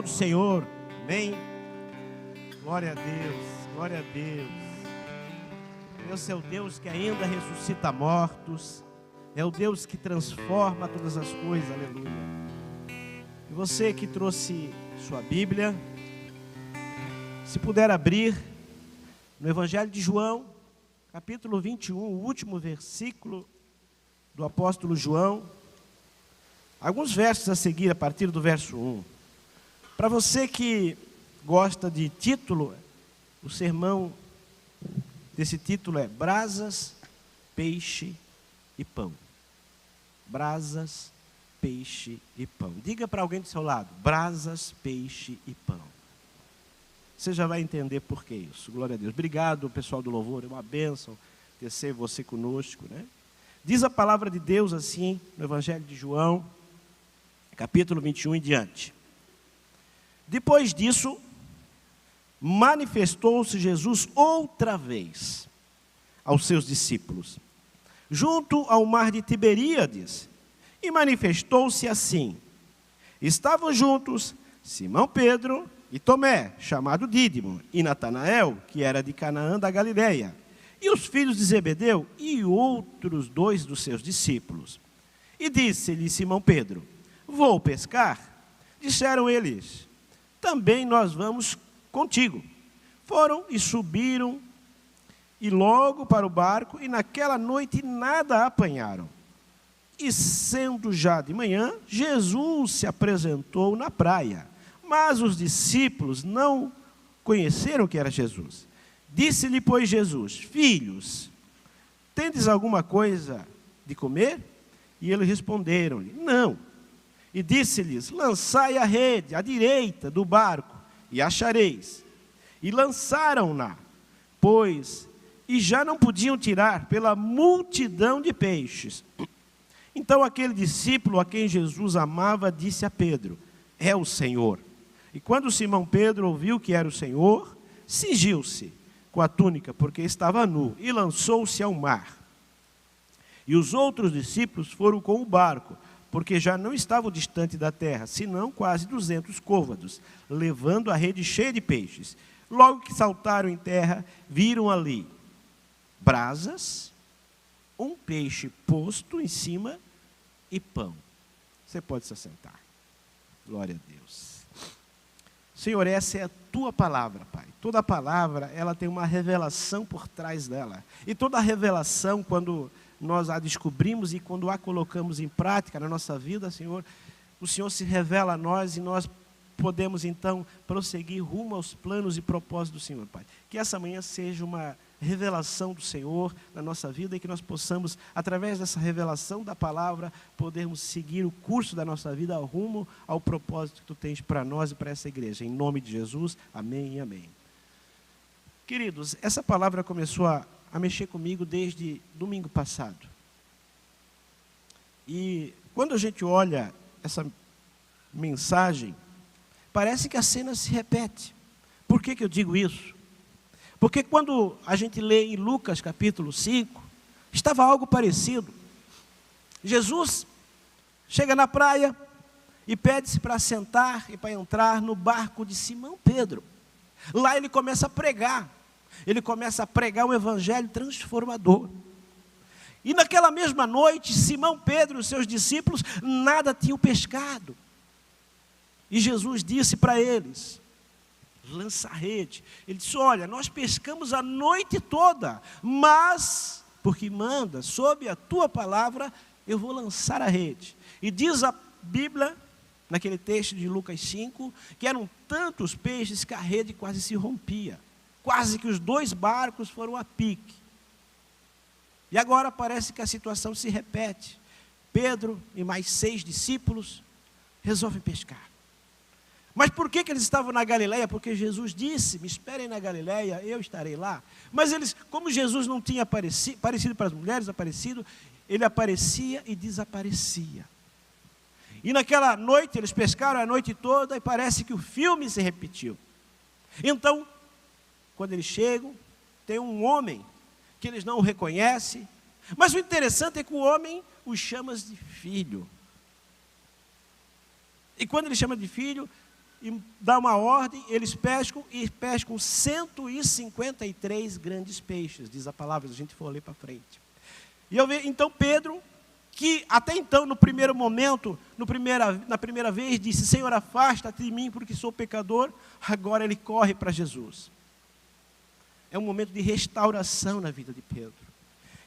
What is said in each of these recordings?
Do Senhor, amém? Glória a Deus, glória a Deus. Deus é o Deus que ainda ressuscita mortos, é o Deus que transforma todas as coisas, aleluia. E você que trouxe sua Bíblia, se puder abrir no Evangelho de João, capítulo 21, o último versículo do apóstolo João, alguns versos a seguir, a partir do verso 1. Para você que gosta de título, o sermão desse título é Brasas, Peixe e Pão. Brasas, peixe e pão. Diga para alguém do seu lado, brasas, peixe e pão. Você já vai entender por que isso. Glória a Deus. Obrigado, pessoal do louvor, é uma bênção ter você conosco, né? Diz a palavra de Deus assim, no Evangelho de João, capítulo 21 em diante. Depois disso, manifestou-se Jesus outra vez aos seus discípulos, junto ao mar de Tiberíades, e manifestou-se assim. Estavam juntos Simão Pedro e Tomé, chamado Dídimo, e Natanael, que era de Canaã da Galileia, e os filhos de Zebedeu e outros dois dos seus discípulos. E disse-lhe Simão Pedro, vou pescar? Disseram eles, também nós vamos contigo. Foram e subiram e logo para o barco, e naquela noite nada apanharam. E sendo já de manhã, Jesus se apresentou na praia, mas os discípulos não conheceram que era Jesus. Disse-lhe, pois, Jesus, filhos, tendes alguma coisa de comer? E eles responderam-lhe, não. E disse-lhes, lançai a rede à direita do barco, e achareis. E lançaram-na, pois, e já não podiam tirar pela multidão de peixes. Então aquele discípulo a quem Jesus amava, disse a Pedro, é o Senhor. E quando Simão Pedro ouviu que era o Senhor, cingiu-se com a túnica, porque estava nu, e lançou-se ao mar. E os outros discípulos foram com o barco, porque já não estavam distante da terra, senão quase 200 côvados, levando a rede cheia de peixes. Logo que saltaram em terra, viram ali brasas, um peixe posto em cima e pão. Você pode se assentar. Glória a Deus. Senhor, essa é a tua palavra, Pai. Toda palavra, ela tem uma revelação por trás dela. E toda revelação, quando nós a descobrimos e quando a colocamos em prática na nossa vida, Senhor, o Senhor se revela a nós e nós podemos então prosseguir rumo aos planos e propósitos do Senhor, Pai. Que essa manhã seja uma revelação do Senhor na nossa vida e que nós possamos, através dessa revelação da palavra, podermos seguir o curso da nossa vida rumo ao propósito que Tu tens para nós e para essa igreja. Em nome de Jesus, amém e amém. Queridos, essa palavra começou a mexer comigo desde domingo passado. E quando a gente olha essa mensagem, parece que a cena se repete. Por que eu digo isso? Porque quando a gente lê em Lucas capítulo 5, estava algo parecido. Jesus chega na praia e pede-se para sentar e para entrar no barco de Simão Pedro. Lá ele começa a pregar. Ele começa a pregar um evangelho transformador. E naquela mesma noite, Simão Pedro e os seus discípulos nada tinham pescado. E Jesus disse para eles, lança a rede. Ele disse, olha, nós pescamos a noite toda, mas, porque manda, sob a tua palavra, eu vou lançar a rede. E diz a Bíblia, naquele texto de Lucas 5, que eram tantos peixes que a rede quase se rompia. Quase que os dois barcos foram a pique. E agora parece que a situação se repete. Pedro e mais 6 discípulos resolvem pescar. Mas por que eles estavam na Galileia? Porque Jesus disse, me esperem na Galileia, eu estarei lá. Mas eles, como Jesus não tinha aparecido para as mulheres, ele aparecia e desaparecia. E naquela noite, eles pescaram a noite toda e parece que o filme se repetiu. Então, quando eles chegam, tem um homem que eles não o reconhecem, mas o interessante é que o homem os chama de filho. E quando ele chama de filho, e dá uma ordem, eles pescam e pescam 153 grandes peixes, diz a palavra, se a gente for ler para frente. E eu vejo, então Pedro, que até então, no primeiro momento, na primeira vez, disse: Senhor, afasta-te de mim, porque sou pecador. Agora ele corre para Jesus. É um momento de restauração na vida de Pedro.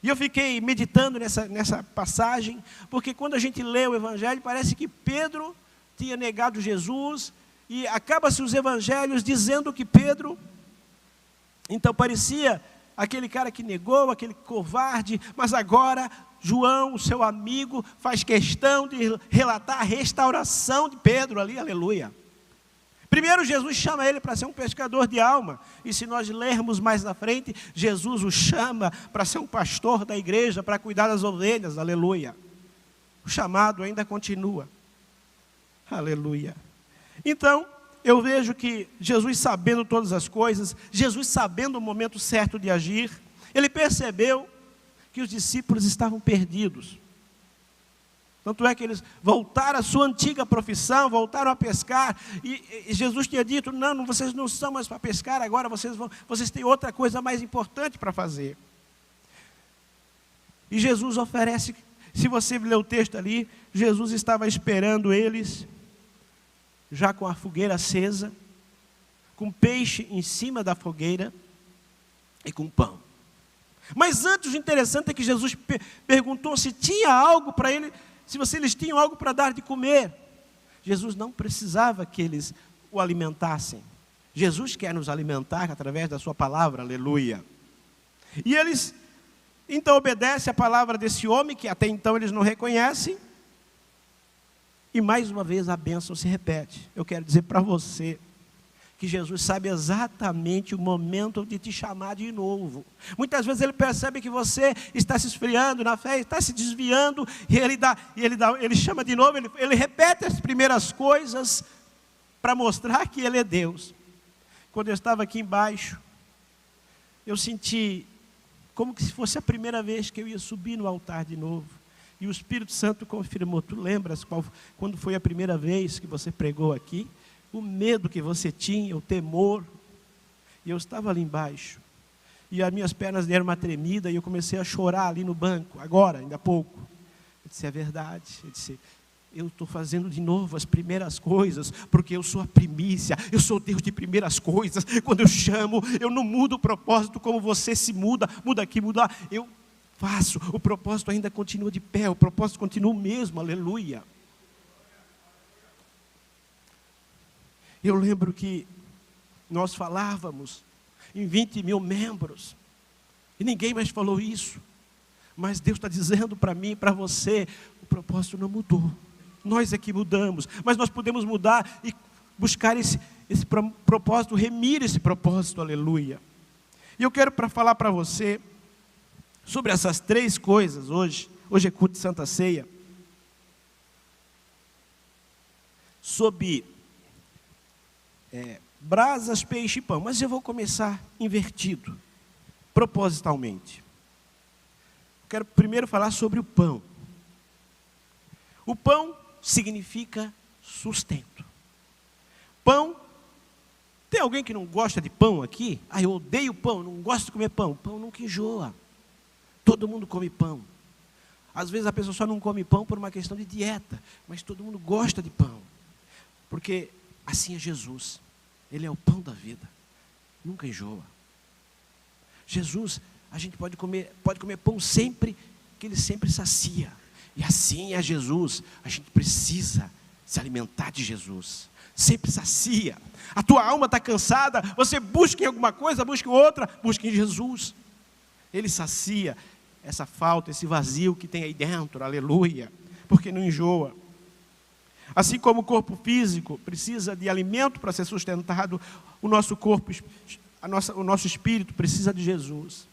E eu fiquei meditando nessa passagem, porque quando a gente lê o Evangelho, parece que Pedro tinha negado Jesus, e acaba-se os Evangelhos dizendo que Pedro, então parecia aquele cara que negou, aquele covarde, mas agora João, o seu amigo, faz questão de relatar a restauração de Pedro ali, aleluia. Primeiro Jesus chama ele para ser um pescador de alma, e se nós lermos mais na frente, Jesus o chama para ser um pastor da igreja, para cuidar das ovelhas, aleluia. O chamado ainda continua, aleluia. Então, eu vejo que Jesus, sabendo todas as coisas, Jesus sabendo o momento certo de agir, ele percebeu que os discípulos estavam perdidos. Tanto é que eles voltaram à sua antiga profissão, voltaram a pescar, e Jesus tinha dito: não, vocês não são mais para pescar, agora vocês têm outra coisa mais importante para fazer. E Jesus oferece, se você ler o texto ali, Jesus estava esperando eles, já com a fogueira acesa, com peixe em cima da fogueira e com pão. Mas antes, o interessante é que Jesus perguntou se tinha algo para ele, se eles tinham algo para dar de comer. Jesus não precisava que eles o alimentassem. Jesus quer nos alimentar através da sua palavra, aleluia. E eles, então, obedecem a palavra desse homem, que até então eles não reconhecem. E mais uma vez a bênção se repete. Eu quero dizer para você que Jesus sabe exatamente o momento de te chamar de novo. Muitas vezes ele percebe que você está se esfriando na fé, está se desviando, e ele chama de novo, ele repete as primeiras coisas para mostrar que ele é Deus. Quando eu estava aqui embaixo, eu senti como que se fosse a primeira vez que eu ia subir no altar de novo. E o Espírito Santo confirmou: tu lembras quando foi a primeira vez que você pregou aqui? O medo que você tinha, o temor. E eu estava ali embaixo. E as minhas pernas deram uma tremida e eu comecei a chorar ali no banco, agora, ainda há pouco. Eu disse: é verdade. Eu disse: eu estou fazendo de novo as primeiras coisas, porque eu sou a primícia, eu sou Deus de primeiras coisas. Quando eu chamo, eu não mudo o propósito como você se muda aqui, muda lá. Eu faço, o propósito ainda continua de pé, o propósito continua o mesmo, aleluia. Eu lembro que nós falávamos em 20 mil membros, e ninguém mais falou isso, mas Deus está dizendo para mim e para você: o propósito não mudou, nós é que mudamos, mas nós podemos mudar e buscar esse propósito, remir esse propósito, aleluia. E eu quero falar para você sobre essas três coisas hoje é culto de Santa Ceia, sobre brasas, peixe e pão, mas eu vou começar invertido, propositalmente. Quero primeiro falar sobre o pão. O pão significa sustento. Pão, tem alguém que não gosta de pão aqui? Eu odeio pão, não gosto de comer pão. Pão nunca enjoa. Todo mundo come pão. Às vezes a pessoa só não come pão por uma questão de dieta, mas todo mundo gosta de pão, porque assim é Jesus. Ele é o pão da vida, nunca enjoa. Jesus, a gente pode comer pão sempre, que ele sempre sacia. E assim é Jesus. A gente precisa se alimentar de Jesus. Sempre sacia. A tua alma está cansada, você busca em alguma coisa, busca em outra, busca em Jesus. Ele sacia essa falta, esse vazio que tem aí dentro, aleluia, porque não enjoa. Assim como o corpo físico precisa de alimento para ser sustentado, o nosso corpo, o nosso espírito precisa de Jesus.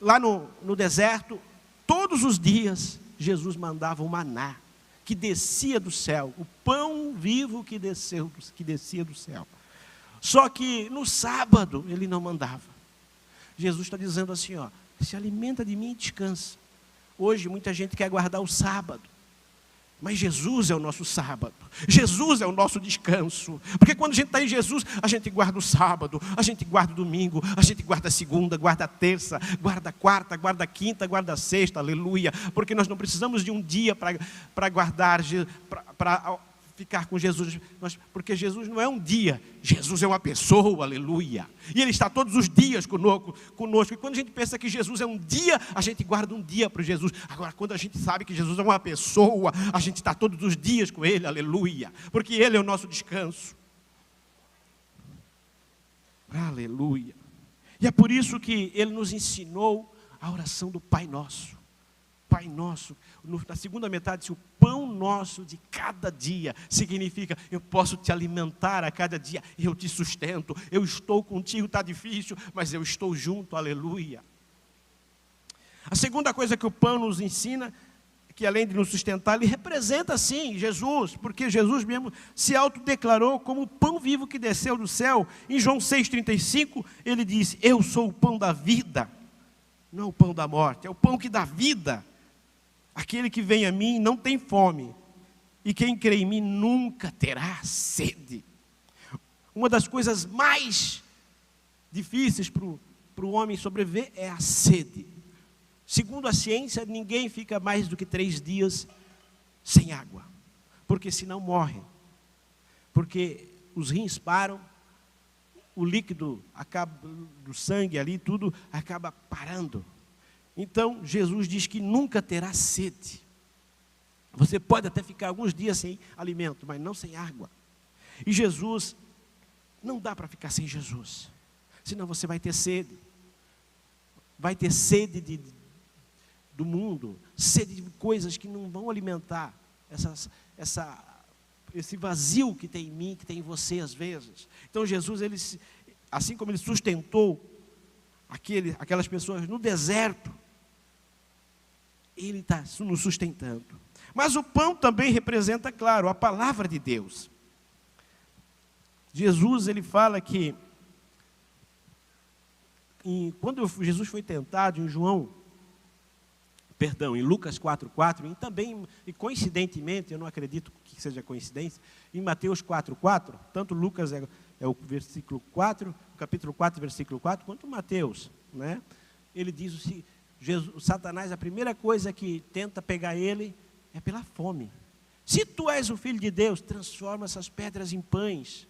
Lá no deserto, todos os dias, Jesus mandava o maná, que descia do céu, o pão vivo que descia do céu. Só que no sábado, ele não mandava. Jesus está dizendo assim, se alimenta de mim e descansa. Hoje muita gente quer guardar o sábado. Mas Jesus é o nosso sábado, Jesus é o nosso descanso, porque quando a gente está em Jesus, a gente guarda o sábado, a gente guarda o domingo, a gente guarda a segunda, guarda a terça, guarda a quarta, guarda a quinta, guarda a sexta, aleluia, porque nós não precisamos de um dia para guardar, para ficar com Jesus, porque Jesus não é um dia, Jesus é uma pessoa, aleluia, e Ele está todos os dias conosco, e quando a gente pensa que Jesus é um dia, a gente guarda um dia para Jesus. Agora, quando a gente sabe que Jesus é uma pessoa, a gente está todos os dias com Ele, aleluia, porque Ele é o nosso descanso, aleluia, e é por isso que Ele nos ensinou a oração do Pai Nosso. Pai Nosso, na segunda metade, o pão nosso de cada dia, significa, eu posso te alimentar a cada dia, eu te sustento, eu estou contigo, está difícil, mas eu estou junto, aleluia. A segunda coisa que o pão nos ensina, que além de nos sustentar, ele representa sim Jesus, porque Jesus mesmo se autodeclarou como o pão vivo que desceu do céu. Em João 6,35, ele diz, eu sou o pão da vida, não o pão da morte, é o pão que dá vida. Aquele que vem a mim não tem fome, e quem crê em mim nunca terá sede. Uma das coisas mais difíceis para o homem sobreviver é a sede. Segundo a ciência, ninguém fica mais do que 3 dias sem água, porque senão morre. Porque os rins param, o líquido acaba, do sangue ali, tudo acaba parando. Então, Jesus diz que nunca terá sede. Você pode até ficar alguns dias sem alimento, mas não sem água. E Jesus, não dá para ficar sem Jesus, senão você vai ter sede. Vai ter sede do mundo, sede de coisas que não vão alimentar esse vazio que tem em mim, que tem em você às vezes. Então Jesus, ele, assim como Ele sustentou aquelas pessoas no deserto, Ele está nos sustentando. Mas o pão também representa, claro, a palavra de Deus. Jesus, ele fala que, quando Jesus foi tentado em em Lucas 4,4, e coincidentemente, eu não acredito que seja coincidência, em Mateus 4,4, tanto Lucas é o versículo 4, o capítulo 4, versículo 4, quanto Mateus, né? Ele diz assim, Satanás, a primeira coisa que tenta pegar ele é pela fome. Se tu és o Filho de Deus, transforma essas pedras em pães.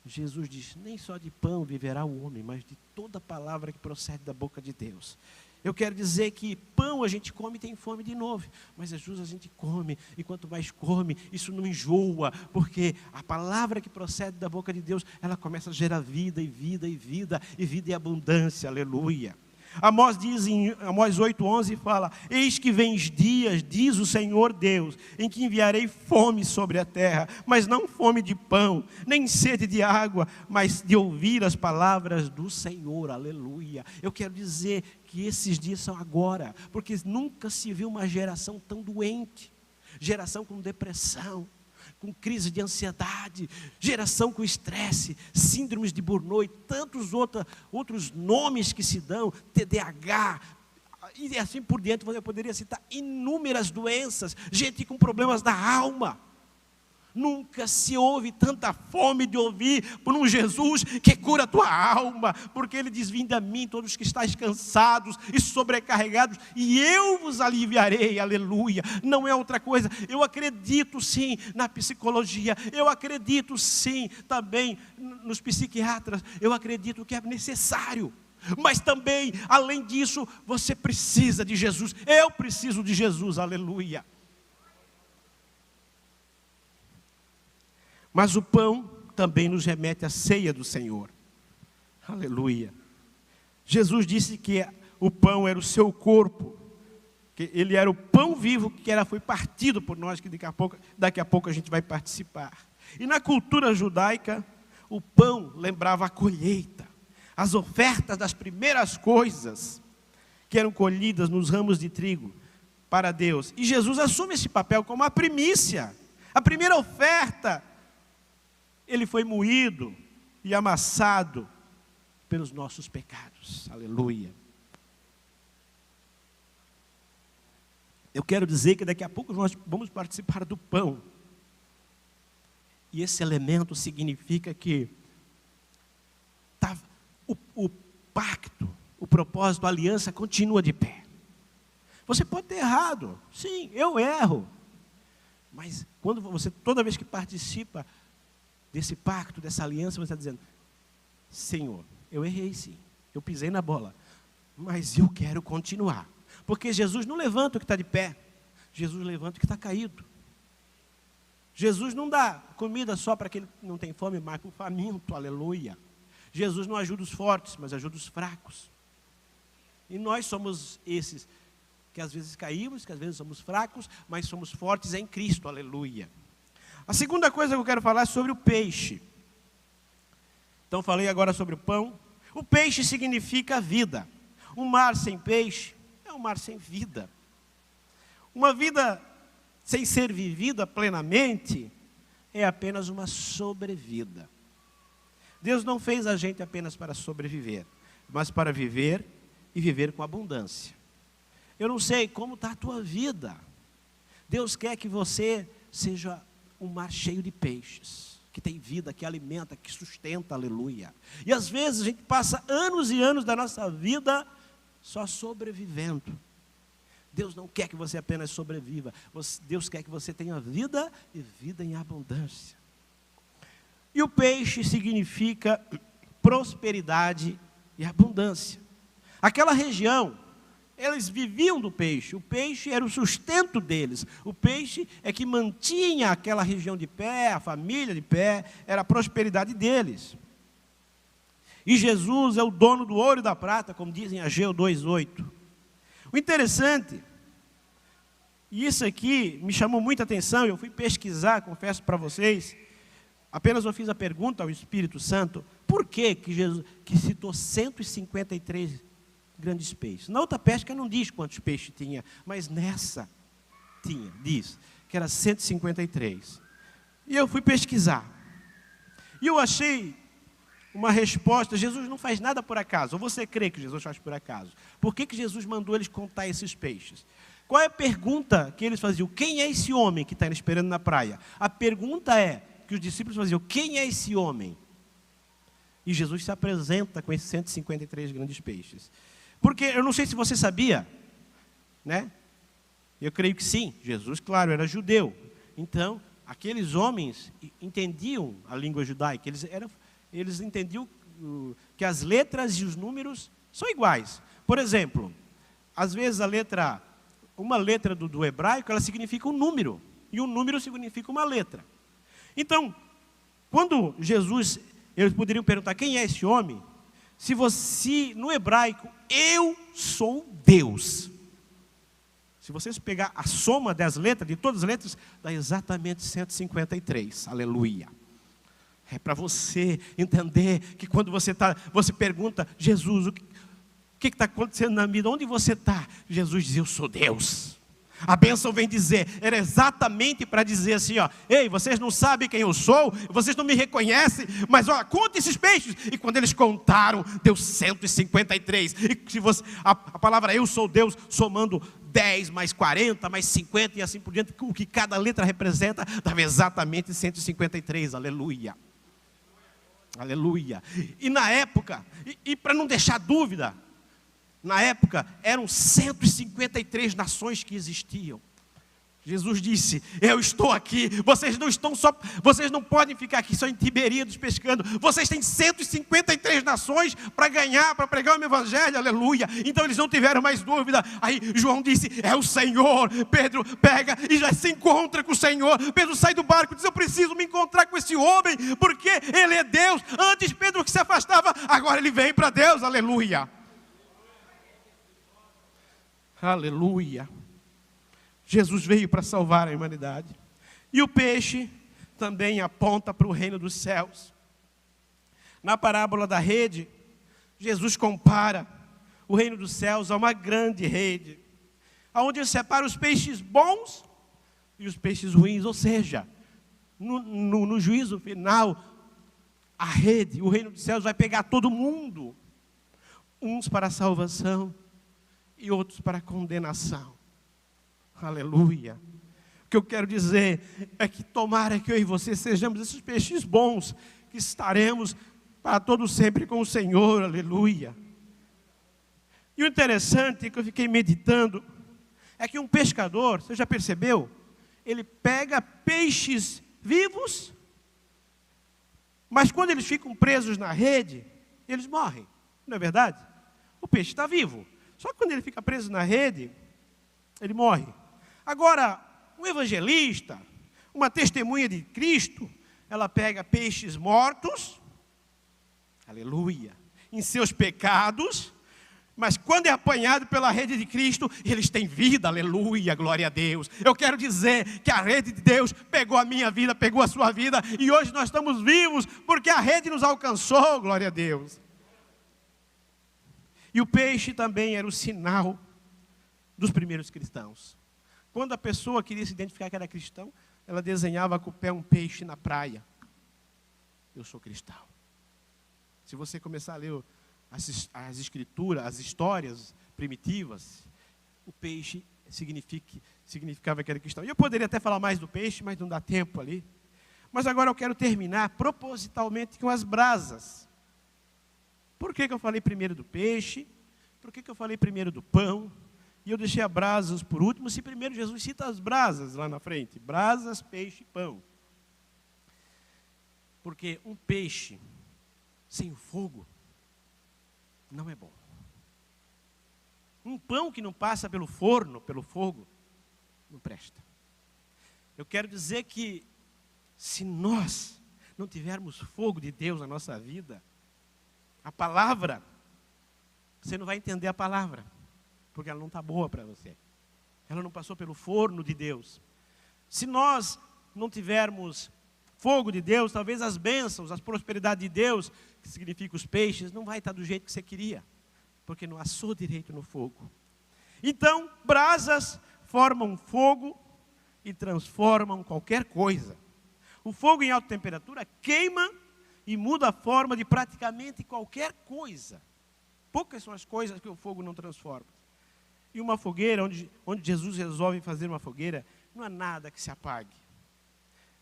Jesus diz, nem só de pão viverá o homem, mas de toda palavra que procede da boca de Deus. Eu quero dizer que pão a gente come e tem fome de novo, mas Jesus a gente come, e quanto mais come, isso não enjoa, porque a palavra que procede da boca de Deus, ela começa a gerar vida, e vida, e vida, e vida e abundância, aleluia. Amós diz em Amós 8,11, fala, eis que vêm dias, diz o Senhor Deus, em que enviarei fome sobre a terra, mas não fome de pão, nem sede de água, mas de ouvir as palavras do Senhor, aleluia. Eu quero dizer que esses dias são agora, porque nunca se viu uma geração tão doente, geração com depressão, com crise de ansiedade, geração com estresse, síndromes de burnout, tantos outros nomes que se dão, TDAH, e assim por diante. Você poderia citar inúmeras doenças, gente com problemas da alma. Nunca se ouve tanta fome de ouvir por um Jesus que cura a tua alma, porque Ele diz, vinde a mim todos que estáis cansados e sobrecarregados, e eu vos aliviarei, aleluia. Não é outra coisa. Eu acredito sim na psicologia, eu acredito sim também nos psiquiatras, eu acredito que é necessário, mas também, além disso, você precisa de Jesus, eu preciso de Jesus, aleluia. Mas o pão também nos remete à ceia do Senhor. Aleluia. Jesus disse que o pão era o seu corpo, que Ele era o pão vivo que foi partido por nós, que daqui a pouco a gente vai participar. E na cultura judaica, o pão lembrava a colheita, as ofertas das primeiras coisas que eram colhidas nos ramos de trigo para Deus. E Jesus assume esse papel como a primícia, a primeira oferta. Ele foi moído e amassado pelos nossos pecados, aleluia. eu quero dizer que daqui a pouco nós vamos participar do pão. E esse elemento significa que o pacto, o propósito, a aliança continua de pé. Você pode ter errado. Sim, eu erro. Mas quando você, toda vez que participa desse pacto, dessa aliança, você está dizendo: Senhor, eu errei sim, eu pisei na bola, mas eu quero continuar. Porque Jesus não levanta o que está de pé, Jesus levanta o que está caído. Jesus não dá comida só para quem não tem fome, mas para o faminto, aleluia. Jesus não ajuda os fortes, mas ajuda os fracos. E nós somos esses que às vezes caímos, que às vezes somos fracos, mas somos fortes em Cristo, aleluia. A segunda coisa que eu quero falar é sobre o peixe. Então falei agora sobre o pão. O peixe significa vida. Um mar sem peixe é um mar sem vida. Uma vida sem ser vivida plenamente é apenas uma sobrevida. Deus não fez a gente apenas para sobreviver, mas para viver e viver com abundância. Eu não sei como está a tua vida. Deus quer que você seja um mar cheio de peixes, que tem vida, que alimenta, que sustenta, aleluia. E às vezes a gente passa anos e anos da nossa vida só sobrevivendo. Deus não quer que você apenas sobreviva. Deus quer que você tenha vida e vida em abundância. E o peixe significa prosperidade e abundância. Aquela região, eles viviam do peixe. O peixe era o sustento deles. O peixe é que mantinha aquela região de pé, a família de pé, era a prosperidade deles. E Jesus é o dono do ouro e da prata, como dizem Ageu 2:8. O interessante, e isso aqui me chamou muita atenção, eu fui pesquisar, confesso para vocês, apenas eu fiz a pergunta ao Espírito Santo, por que Jesus que citou 153 grandes peixes? Na outra pesca não diz quantos peixes tinha, mas nessa diz que era 153. E eu fui pesquisar, e eu achei uma resposta. Jesus não faz nada por acaso. Ou você crê que Jesus faz por acaso? Por que Jesus mandou eles contar esses peixes? Qual é a pergunta que eles faziam? Quem é esse homem que está esperando na praia? A pergunta é, que os discípulos faziam: quem é esse homem? E Jesus se apresenta com esses 153 grandes peixes. Porque eu não sei se você sabia, né? Eu creio que sim. Jesus, claro, era judeu. Então, aqueles homens entendiam a língua judaica. Eles entendiam que as letras e os números são iguais. Por exemplo, às vezes uma letra do hebraico, ela significa um número. E um número significa uma letra. Então, quando Jesus, eles poderiam perguntar: quem é esse homem? Se no hebraico, eu sou Deus. Se vocês pegar a soma das letras, de todas as letras, dá exatamente 153. Aleluia. É para você entender que quando você pergunta: Jesus, o que está acontecendo na vida? Onde você está? Jesus diz: eu sou Deus. A bênção vem dizer, era exatamente para dizer assim, ó: ei, vocês não sabem quem eu sou, vocês não me reconhecem, mas ó, conta esses peixes. E quando eles contaram, deu 153. E se a palavra eu sou Deus, somando 10 mais 40 mais 50 e assim por diante, o que cada letra representa, dava exatamente 153, aleluia. Aleluia. E na época, e para não deixar dúvida, na época eram 153 nações que existiam. Jesus disse: eu estou aqui, vocês não podem ficar aqui só em Tiberíades pescando, vocês têm 153 nações para ganhar, para pregar o meu evangelho, aleluia. Então eles não tiveram mais dúvida. Aí João disse: é o Senhor. Pedro pega e já se encontra com o Senhor. Pedro sai do barco e diz: eu preciso me encontrar com esse homem, porque ele é Deus. Antes Pedro que se afastava, agora ele vem para Deus, aleluia. Aleluia. Jesus veio para salvar a humanidade. E o peixe também aponta para o reino dos céus. Na parábola da rede, Jesus compara o reino dos céus a uma grande rede, onde ele separa os peixes bons e os peixes ruins. Ou seja, no juízo final, a rede, o reino dos céus vai pegar todo mundo, uns para a salvação e outros para a condenação. Aleluia. O que eu quero dizer é que tomara que eu e você sejamos esses peixes bons, que estaremos para todo sempre com o Senhor, aleluia. E o interessante que eu fiquei meditando é que um pescador, você já percebeu? Ele pega peixes vivos, mas quando eles ficam presos na rede, eles morrem, não é verdade? O peixe está vivo, só que quando ele fica preso na rede, ele morre. Agora, um evangelista, uma testemunha de Cristo, ela pega peixes mortos, aleluia, em seus pecados, mas quando é apanhado pela rede de Cristo, eles têm vida, aleluia, glória a Deus. Eu quero dizer que a rede de Deus pegou a minha vida, pegou a sua vida, e hoje nós estamos vivos, porque a rede nos alcançou, glória a Deus. E o peixe também era o sinal dos primeiros cristãos. Quando a pessoa queria se identificar que era cristão, ela desenhava com o pé um peixe na praia. Eu sou cristão. Se você começar a ler as escrituras, as histórias primitivas, o peixe significava que era cristão. E eu poderia até falar mais do peixe, mas não dá tempo ali. Mas agora eu quero terminar propositalmente com as brasas. Por que eu falei primeiro do peixe? Por que eu falei primeiro do pão? E eu deixei as brasas por último, se primeiro Jesus cita as brasas lá na frente. Brasas, peixe e pão. Porque um peixe sem o fogo não é bom. Um pão que não passa pelo forno, pelo fogo, não presta. Eu quero dizer que se nós não tivermos fogo de Deus na nossa vida, a palavra, você não vai entender a palavra, porque ela não está boa para você. Ela não passou pelo forno de Deus. Se nós não tivermos fogo de Deus, talvez as bênçãos, as prosperidades de Deus, que significa os peixes, não vai estar do jeito que você queria, porque não assou direito no fogo. Então, brasas formam fogo e transformam qualquer coisa. O fogo em alta temperatura queima e muda a forma de praticamente qualquer coisa. Poucas são as coisas que o fogo não transforma. E uma fogueira, onde Jesus resolve fazer uma fogueira, não há nada que se apague.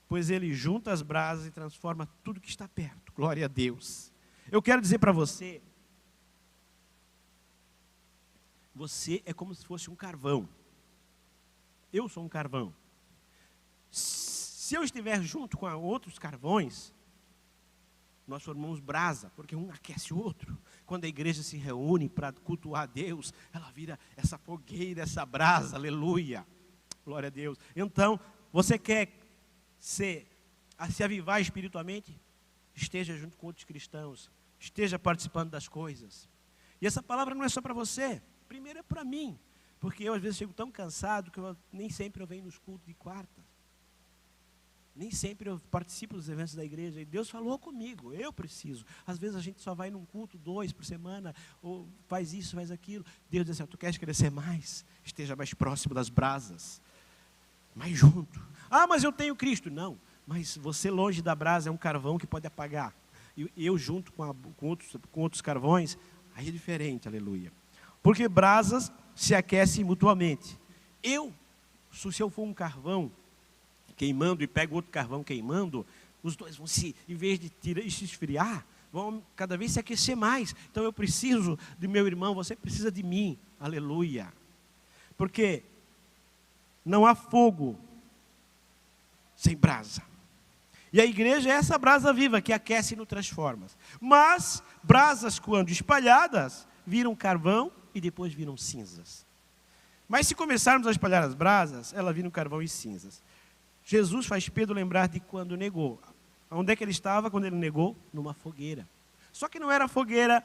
Pois ele junta as brasas e transforma tudo que está perto. Glória a Deus. Eu quero dizer para você, você é como se fosse um carvão. Eu sou um carvão. Se eu estiver junto com outros carvões, nós formamos brasa, porque um aquece o outro. Quando a igreja se reúne para cultuar a Deus, ela vira essa fogueira, essa brasa, aleluia. Glória a Deus. Então, você quer se avivar espiritualmente? Esteja junto com outros cristãos. Esteja participando das coisas. E essa palavra não é só para você. Primeiro é para mim. Porque eu às vezes chego tão cansado que nem sempre eu venho nos cultos de quarta. Nem sempre eu participo dos eventos da igreja. E Deus falou comigo, eu preciso. Às vezes a gente só vai num culto, 2 por semana, ou faz isso, faz aquilo. Deus diz assim, tu queres crescer mais? Esteja mais próximo das brasas. Mais junto. Ah, mas eu tenho Cristo. Não, mas você longe da brasa é um carvão que pode apagar. E eu junto com outros carvões, aí é diferente, aleluia. Porque brasas se aquecem mutuamente. Se eu for um carvão queimando e pego outro carvão queimando, os dois vão em vez de se esfriar, vão cada vez se aquecer mais. Então eu preciso de meu irmão, você precisa de mim, aleluia. Porque não há fogo sem brasa. E a igreja é essa brasa viva que aquece e nos transforma. Mas brasas, quando espalhadas, viram carvão e depois viram cinzas. Mas se começarmos a espalhar as brasas, elas viram carvão e cinzas. Jesus faz Pedro lembrar de quando negou. Onde é que ele estava quando ele negou? Numa fogueira. Só que não era fogueira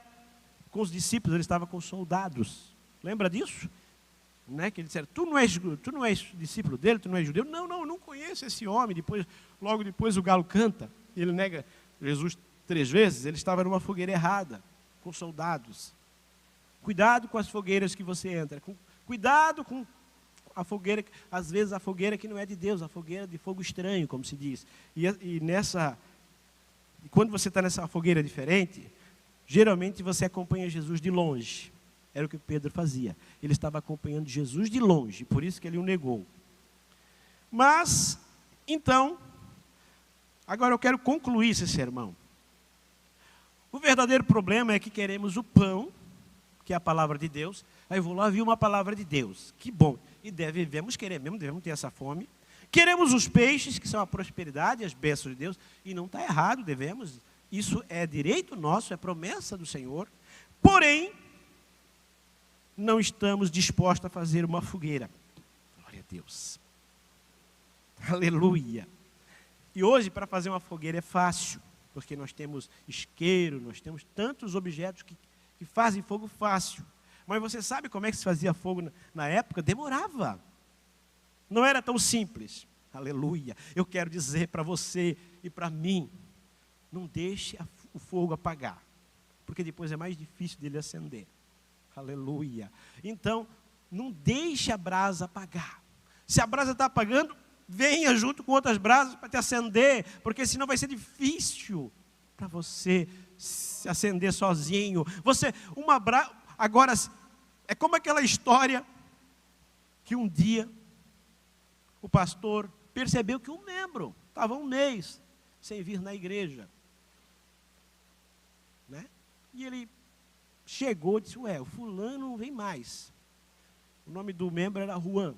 com os discípulos, ele estava com soldados. Lembra disso? Né? Que eles disseram, tu não és discípulo dele, tu não és judeu? Não, eu não conheço esse homem. Logo depois o galo canta, ele nega Jesus 3 vezes, ele estava numa fogueira errada, com soldados. Cuidado com as fogueiras que você entra. Cuidado com a fogueira, às vezes a fogueira que não é de Deus, a fogueira de fogo estranho, como se diz. Quando você está nessa fogueira diferente, geralmente você acompanha Jesus de longe. Era o que Pedro fazia. Ele estava acompanhando Jesus de longe, por isso que ele o negou. Mas, então, agora eu quero concluir esse sermão. O verdadeiro problema é que queremos o pão, que é a palavra de Deus. Aí eu vou lá ouvir uma palavra de Deus. Que bom. E devemos querer mesmo, devemos ter essa fome. Queremos os peixes, que são a prosperidade, as bênçãos de Deus. E não está errado, devemos. Isso é direito nosso, é promessa do Senhor. Porém, não estamos dispostos a fazer uma fogueira. Glória a Deus. Aleluia. E hoje, para fazer uma fogueira é fácil, porque nós temos isqueiro, nós temos tantos objetos que fazem fogo fácil. Mas você sabe como é que se fazia fogo na época? Demorava. Não era tão simples. Aleluia. Eu quero dizer para você e para mim, não deixe o fogo apagar, porque depois é mais difícil dele acender. Aleluia. Então, não deixe a brasa apagar. Se a brasa está apagando, venha junto com outras brasas para te acender, porque senão vai ser difícil para você se acender sozinho. Agora, é como aquela história que um dia o pastor percebeu que um membro estava um mês sem vir na igreja. Né? E ele chegou e disse, o fulano não vem mais. O nome do membro era Juan.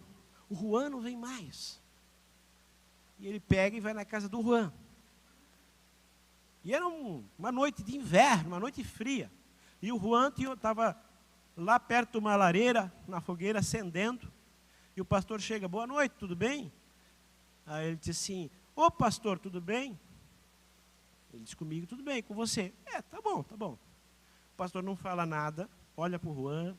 O Juan não vem mais. E ele pega e vai na casa do Juan. E era uma noite de inverno, uma noite fria. E o Juan estava lá perto de uma lareira, na fogueira, acendendo. E o pastor chega, boa noite, tudo bem? Aí ele disse assim, ô pastor, tudo bem? Ele disse comigo, tudo bem, com você? Tá bom, tá bom. O pastor não fala nada, olha para o Juan.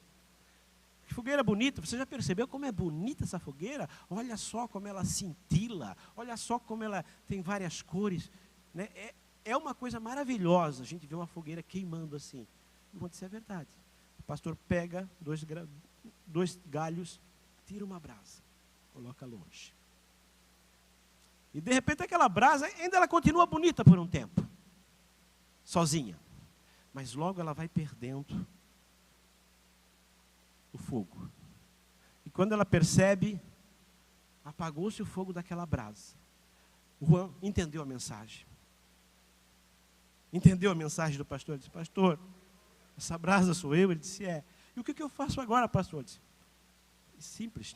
Que fogueira bonita, você já percebeu como é bonita essa fogueira? Olha só como ela cintila, olha só como ela tem várias cores. Né? É uma coisa maravilhosa a gente ver uma fogueira queimando assim. Não isso é verdade. O pastor pega dois galhos, tira uma brasa, coloca longe. E de repente aquela brasa, ainda ela continua bonita por um tempo, sozinha. Mas logo ela vai perdendo o fogo. E quando ela percebe, apagou-se o fogo daquela brasa. O Juan entendeu a mensagem. Entendeu a mensagem do pastor? Ele disse, pastor, essa brasa sou eu? Ele disse, E o que eu faço agora, pastor? Ele disse, simples.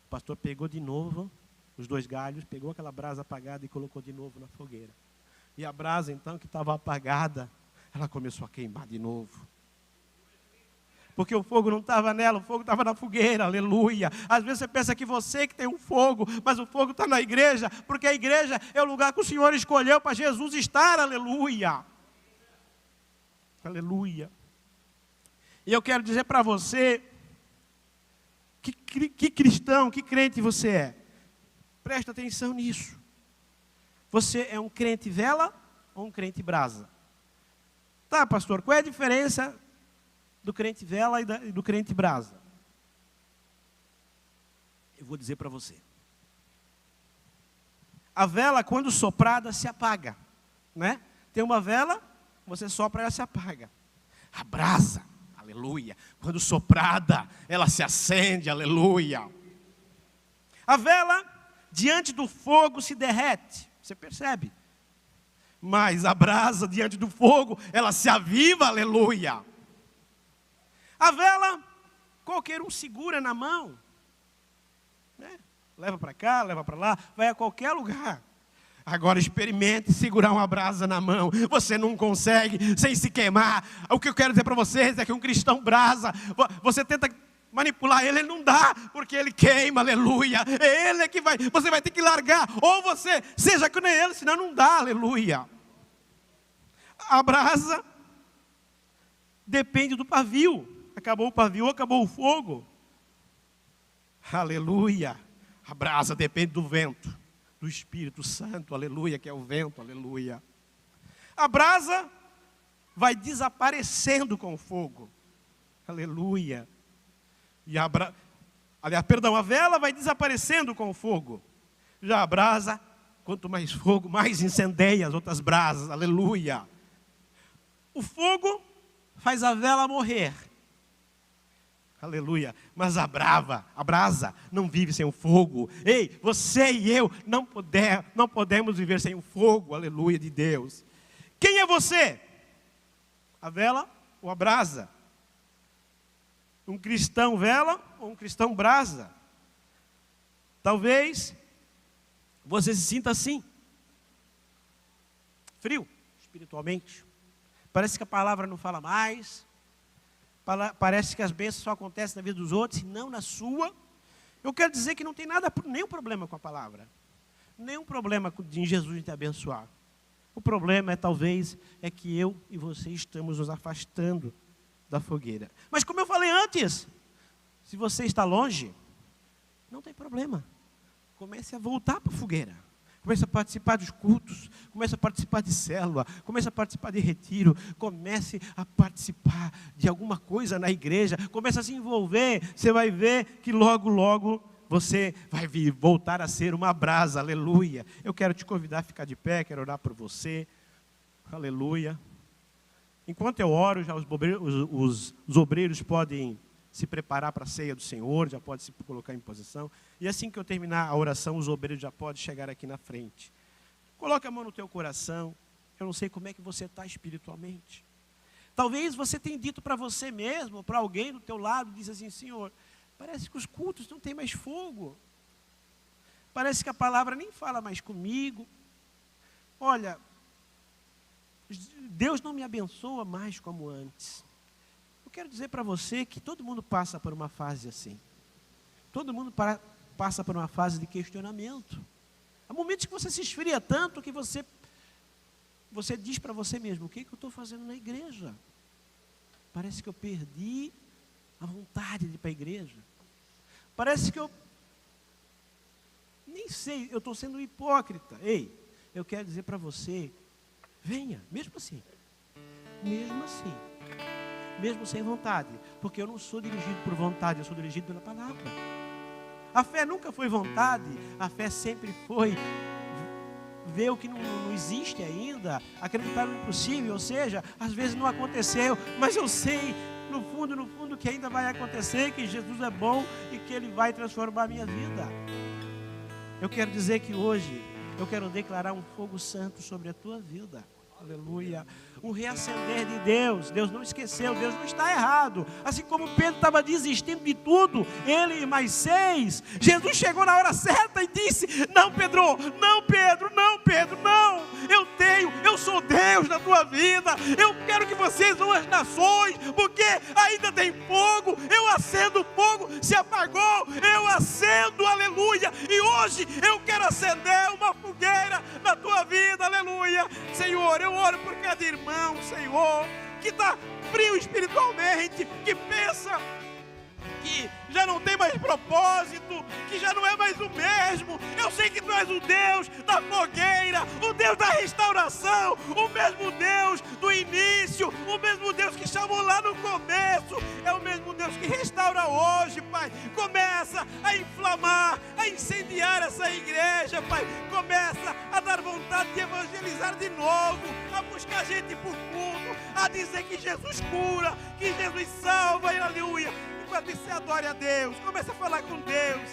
O pastor pegou de novo os 2 galhos, pegou aquela brasa apagada e colocou de novo na fogueira. E a brasa, então, que estava apagada, ela começou a queimar de novo. Porque o fogo não estava nela, o fogo estava na fogueira, aleluia. Às vezes você pensa que você que tem um fogo, mas o fogo está na igreja, porque a igreja é o lugar que o Senhor escolheu para Jesus estar, aleluia. Aleluia. E eu quero dizer para você, que cristão, que crente você é. Presta atenção nisso. Você é um crente vela ou um crente brasa? Tá, pastor, qual é a diferença do crente vela e do crente brasa? Eu vou dizer para você. A vela, quando soprada, se apaga, né? Tem uma vela, você sopra, ela se apaga. A brasa, aleluia, quando soprada, ela se acende, aleluia. A vela, diante do fogo, se derrete, você percebe? Mas a brasa, diante do fogo, ela se aviva, aleluia. A vela, qualquer um segura na mão, né? Leva para cá, leva para lá, vai a qualquer lugar. Agora experimente segurar uma brasa na mão. Você não consegue sem se queimar. O que eu quero dizer para vocês é que um cristão brasa, você tenta manipular ele não dá, porque ele queima, aleluia. É ele que vai, você vai ter que largar. Ou você seja que nem ele, senão não dá, aleluia. A brasa depende do pavio. Acabou o pavio, acabou o fogo. Aleluia. A brasa depende do vento, do Espírito Santo, aleluia, que é o vento, aleluia. A brasa vai desaparecendo com o fogo, aleluia. E a vela vai desaparecendo com o fogo. Já a brasa, quanto mais fogo, mais incendeia as outras brasas, aleluia. O fogo faz a vela morrer. Aleluia. Mas a brasa não vive sem o fogo. Ei, você e eu não podemos viver sem o fogo, aleluia, de Deus. Quem é você? A vela ou a brasa? Um cristão vela ou um cristão brasa? Talvez você se sinta assim, frio espiritualmente. Parece que a palavra não fala mais. Parece que as bênçãos só acontecem na vida dos outros e não na sua. Eu quero dizer que não tem nenhum problema com a palavra. Nenhum problema em Jesus te abençoar. O problema talvez que eu e você estamos nos afastando da fogueira. Mas como eu falei antes, se você está longe, não tem problema. Comece a voltar para a fogueira. Comece a participar dos cultos, comece a participar de célula, comece a participar de retiro, comece a participar de alguma coisa na igreja, comece a se envolver, você vai ver que logo, logo você vai voltar a ser uma brasa, aleluia. Eu quero te convidar a ficar de pé, quero orar por você, aleluia. Enquanto eu oro, já os obreiros podem se preparar para a ceia do Senhor, já pode se colocar em posição. E assim que eu terminar a oração, os obreiros já podem chegar aqui na frente. Coloque a mão no teu coração. Eu não sei como é que você está espiritualmente. Talvez você tenha dito para você mesmo, para alguém do teu lado, diz assim: Senhor, parece que os cultos não tem mais fogo. Parece que a palavra nem fala mais comigo. Olha, Deus não me abençoa mais como antes. Eu quero dizer para você que todo mundo passa por uma fase assim. Todo mundo passa por uma fase de questionamento. Há momentos que você se esfria tanto que você diz para você mesmo: o que eu estou fazendo na igreja? Parece que eu perdi a vontade de ir para a igreja. Parece que eu nem sei, eu estou sendo hipócrita. Ei, eu quero dizer para você: venha, mesmo assim. Mesmo sem vontade, porque eu não sou dirigido por vontade, eu sou dirigido pela palavra. A fé nunca foi vontade, a fé sempre foi ver o que não existe ainda, acreditar no impossível, ou seja, às vezes não aconteceu, mas eu sei, no fundo, que ainda vai acontecer, que Jesus é bom e que Ele vai transformar a minha vida. Eu quero dizer que hoje, eu quero declarar um fogo santo sobre a tua vida. Aleluia. Um reacender de Deus. Deus não esqueceu, Deus não está errado. Assim como Pedro estava desistindo de tudo, ele e mais 6, Jesus chegou na hora certa e disse: não, Pedro, não, Pedro, não, Pedro, não. Eu sou Deus na tua vida. Eu quero que vocês vão às nações, porque ainda tem fogo. Eu acendo o fogo, se apagou, eu acendo, aleluia. E hoje eu quero acender uma fogueira na tua vida, aleluia. Senhor, eu oro por cada irmão, Senhor, que está frio espiritualmente, que pensa que já não tem mais propósito, que já não é mais o mesmo. Eu sei que Tu és o Deus da fogueira, o Deus da restauração, o mesmo Deus do início, o mesmo Deus que chamou lá no começo, é o mesmo Deus que restaura hoje, Pai. Começa a inflamar, a incendiar essa igreja, Pai. Começa a dar vontade de evangelizar de novo, a buscar gente por culto, a dizer que Jesus cura, que Jesus salva, aleluia. Enquanto você adore a Deus, comece a falar com Deus.